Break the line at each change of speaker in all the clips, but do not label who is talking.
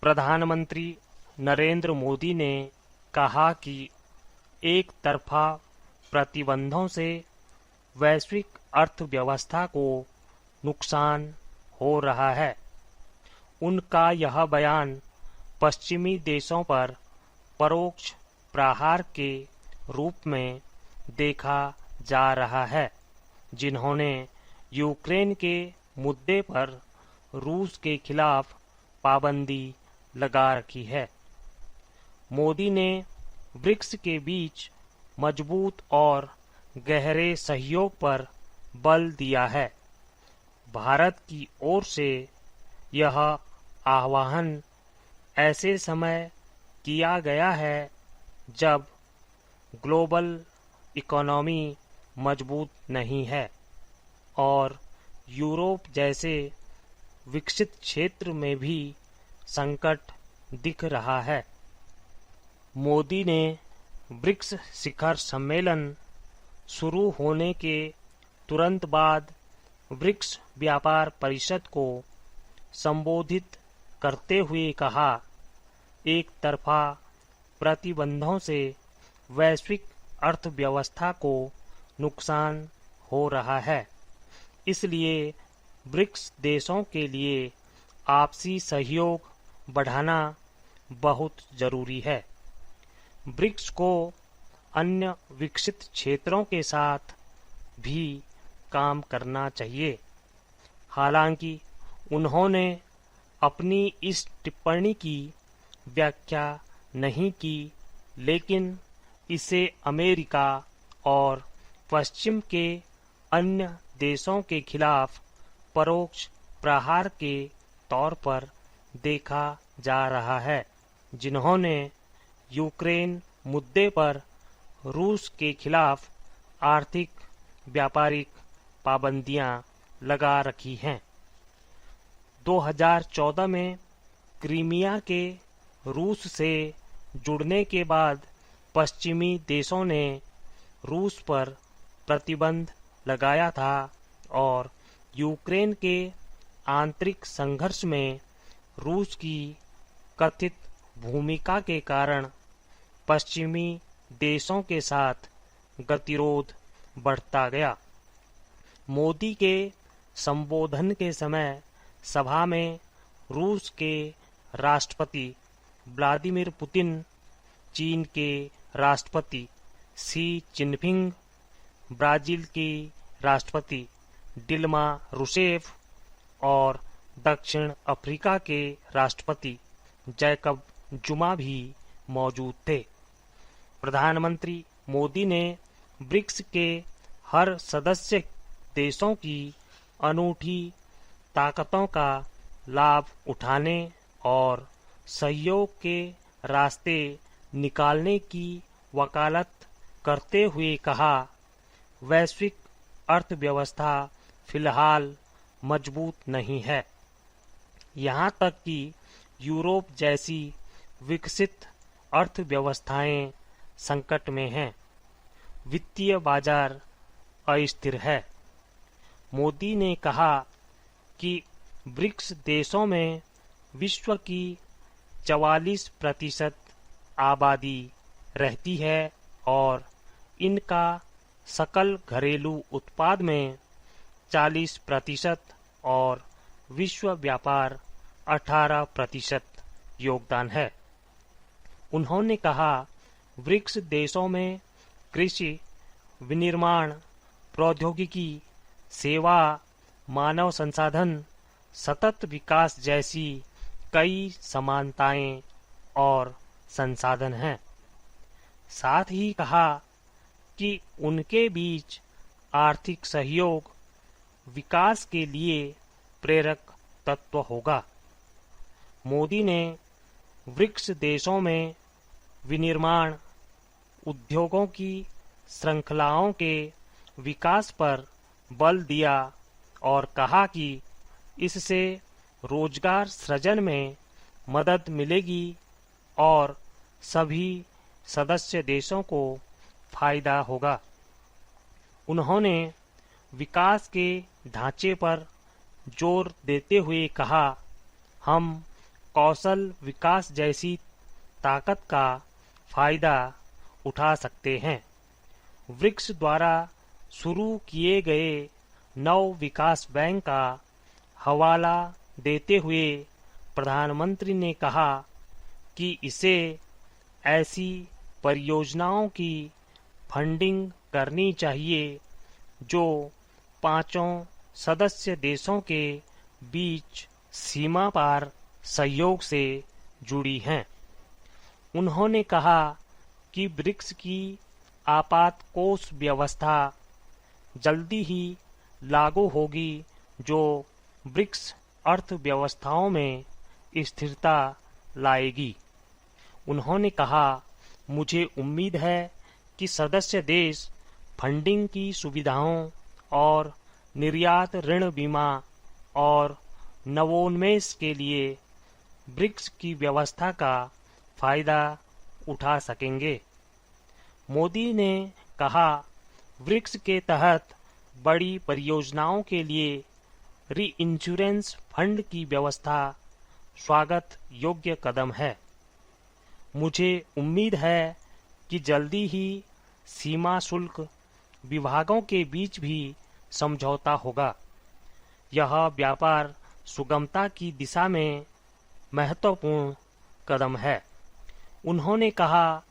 प्रधानमंत्री नरेंद्र मोदी ने कहा कि एक तरफा प्रतिबंधों से वैश्विक अर्थव्यवस्था को नुकसान हो रहा है। उनका यह बयान पश्चिमी देशों पर परोक्ष प्रहार के रूप में देखा जा रहा है, जिन्होंने यूक्रेन के मुद्दे पर रूस के खिलाफ पाबंदी लगा रखी है। मोदी ने ब्रिक्स के बीच मजबूत और गहरे सहयोग पर बल दिया है। भारत की ओर से यह आह्वान ऐसे समय किया गया है जब ग्लोबल इकोनॉमी मजबूत नहीं है और यूरोप जैसे विकसित क्षेत्र में भी संकट दिख रहा है। मोदी ने ब्रिक्स शिखर सम्मेलन शुरू होने के तुरंत बाद ब्रिक्स व्यापार परिषद को संबोधित करते हुए कहा, एक तरफा प्रतिबंधों से वैश्विक अर्थव्यवस्था को नुकसान हो रहा है, इसलिए ब्रिक्स देशों के लिए आपसी सहयोग बढ़ाना बहुत जरूरी है। ब्रिक्स को अन्य विकसित क्षेत्रों के साथ भी काम करना चाहिए। हालांकि उन्होंने अपनी इस टिप्पणी की व्याख्या नहीं की, लेकिन इसे अमेरिका और पश्चिम के अन्य देशों के खिलाफ परोक्ष प्रहार के तौर पर देखा जा रहा है, जिन्होंने यूक्रेन मुद्दे पर रूस के खिलाफ आर्थिक व्यापारिक पाबंदियां लगा रखी हैं। 2014 में क्रीमिया के रूस से जुड़ने के बाद पश्चिमी देशों ने रूस पर प्रतिबंध लगाया था और यूक्रेन के आंतरिक संघर्ष में रूस की कथित भूमिका के कारण पश्चिमी देशों के साथ गतिरोध बढ़ता गया। मोदी के संबोधन के समय सभा में रूस के राष्ट्रपति व्लादिमीर पुतिन, चीन के राष्ट्रपति शी जिनपिंग, ब्राजील की राष्ट्रपति डिल्मा रूसेफ और दक्षिण अफ्रीका के राष्ट्रपति जैकब जुमा भी मौजूद थे। प्रधानमंत्री मोदी ने ब्रिक्स के हर सदस्य देशों की अनूठी ताकतों का लाभ उठाने और सहयोग के रास्ते निकालने की वकालत करते हुए कहा, वैश्विक अर्थव्यवस्था फिलहाल मजबूत नहीं है। यहाँ तक कि यूरोप जैसी विकसित अर्थव्यवस्थाएं संकट में हैं। वित्तीय बाजार अस्थिर है। मोदी ने कहा कि ब्रिक्स देशों में विश्व की 44% आबादी रहती है और इनका सकल घरेलू उत्पाद में 40% और विश्व व्यापार 18% योगदान है। उन्होंने कहा, ब्रिक्स देशों में कृषि, विनिर्माण, प्रौद्योगिकी, सेवा, मानव संसाधन, सतत विकास जैसी कई समानताएं और संसाधन हैं। साथ ही कहा कि उनके बीच आर्थिक सहयोग विकास के लिए प्रेरक तत्व होगा। मोदी ने ब्रिक्स देशों में विनिर्माण उद्योगों की श्रृंखलाओं के विकास पर बल दिया और कहा कि इससे रोजगार सृजन में मदद मिलेगी और सभी सदस्य देशों को फायदा होगा। उन्होंने विकास के ढांचे पर जोर देते हुए कहा, हम कौशल विकास जैसी ताकत का फायदा उठा सकते हैं। ब्रिक्स द्वारा शुरू किए गए नव विकास बैंक का हवाला देते हुए प्रधानमंत्री ने कहा कि इसे ऐसी परियोजनाओं की फंडिंग करनी चाहिए जो पांचों सदस्य देशों के बीच सीमा पार सहयोग से जुड़ी हैं। उन्होंने कहा कि ब्रिक्स की आपात कोष व्यवस्था जल्दी ही लागू होगी जो ब्रिक्स अर्थव्यवस्थाओं में स्थिरता लाएगी। उन्होंने कहा, मुझे उम्मीद है कि सदस्य देश फंडिंग की सुविधाओं और निर्यात ऋण बीमा और नवोन्मेष के लिए ब्रिक्स की व्यवस्था का फायदा उठा सकेंगे। मोदी ने कहा, ब्रिक्स के तहत बड़ी परियोजनाओं के लिए री इंश्योरेंस फंड की व्यवस्था स्वागत योग्य कदम है। मुझे उम्मीद है कि जल्दी ही सीमा शुल्क विभागों के बीच भी समझौता होगा। यह व्यापार सुगमता की दिशा में महत्वपूर्ण कदम है। उन्होंने कहा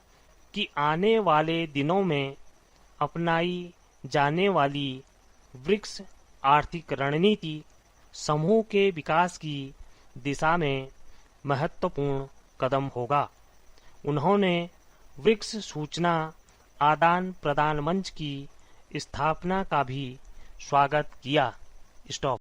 कि आने वाले दिनों में अपनाई जाने वाली ब्रिक्स आर्थिक रणनीति समूह के विकास की दिशा में महत्वपूर्ण कदम होगा। उन्होंने ब्रिक्स सूचना आदान प्रदान मंच की स्थापना का भी स्वागत किया। स्टॉप।